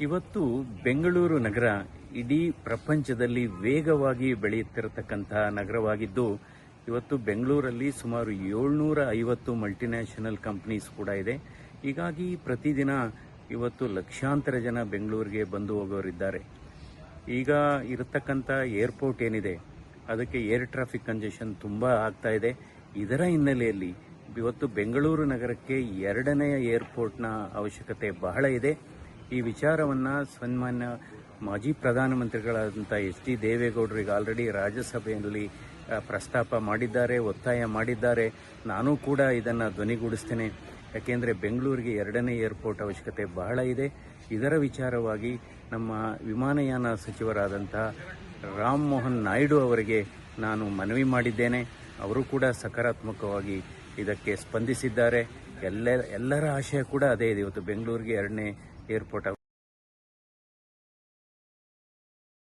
ಇವತ್ತು ಬೆಂಗಳೂರು ನಗರ ಇಡೀ ಪ್ರಪಂಚದಲ್ಲಿ ವೇಗವಾಗಿ ಬೆಳೆಯುತ್ತಿರತಕ್ಕಂತಹ ನಗರವಾಗಿದ್ದು, ಇವತ್ತು ಬೆಂಗಳೂರಲ್ಲಿ ಸುಮಾರು 750 ಮಲ್ಟಿನ್ಯಾಷನಲ್ ಕಂಪನೀಸ್ ಕೂಡ ಇದೆ. ಹೀಗಾಗಿ ಪ್ರತಿದಿನ ಇವತ್ತು ಲಕ್ಷಾಂತರ ಜನ ಬೆಂಗಳೂರಿಗೆ ಬಂದು ಹೋಗೋರಿದ್ದಾರೆ. ಈಗ ಇರತಕ್ಕಂಥ ಏರ್ಪೋರ್ಟ್ ಏನಿದೆ ಅದಕ್ಕೆ ಏರ್ ಟ್ರಾಫಿಕ್ ಕಂಜೆಷನ್ ತುಂಬ ಆಗ್ತಾ ಇದೆ. ಇದರ ಹಿನ್ನೆಲೆಯಲ್ಲಿ ಇವತ್ತು ಬೆಂಗಳೂರು ನಗರಕ್ಕೆ ಎರಡನೆಯ ಏರ್ಪೋರ್ಟ್ನ ಅವಶ್ಯಕತೆ ಬಹಳ ಇದೆ. ಈ ವಿಚಾರವನ್ನು ಸನ್ಮಾನ್ಯ ಮಾಜಿ ಪ್ರಧಾನಮಂತ್ರಿಗಳಾದಂಥ ಎಚ್.ಡಿ. ದೇವೇಗೌಡರಿಗೆ ಆಲ್ರೆಡಿ ರಾಜ್ಯಸಭೆಯಲ್ಲಿ ಪ್ರಸ್ತಾಪ ಮಾಡಿದ್ದಾರೆ, ಒತ್ತಾಯ ಮಾಡಿದ್ದಾರೆ. ನಾನು ಕೂಡ ಇದನ್ನು ಧ್ವನಿಗೂಡಿಸ್ತೇನೆ. ಯಾಕೆಂದರೆ ಬೆಂಗಳೂರಿಗೆ ಎರಡನೇ ಏರ್ಪೋರ್ಟ್ ಅವಶ್ಯಕತೆ ಬಹಳ ಇದೆ. ಇದರ ವಿಚಾರವಾಗಿ ನಮ್ಮ ವಿಮಾನಯಾನ ಸಚಿವರಾದಂಥ ರಾಮ್ ಮೋಹನ್ ನಾಯ್ಡು ಅವರಿಗೆ ನಾನು ಮನವಿ ಮಾಡಿದ್ದೇನೆ. ಅವರು ಕೂಡ ಸಕಾರಾತ್ಮಕವಾಗಿ ಇದಕ್ಕೆ ಸ್ಪಂದಿಸಿದ್ದಾರೆ. ಎಲ್ಲರ ಆಶಯ ಕೂಡ ಅದೇ ಇದೆ, ಇವತ್ತು ಬೆಂಗಳೂರಿಗೆ ಎರಡನೇ ಏರ್ಪೋರ್ಟ್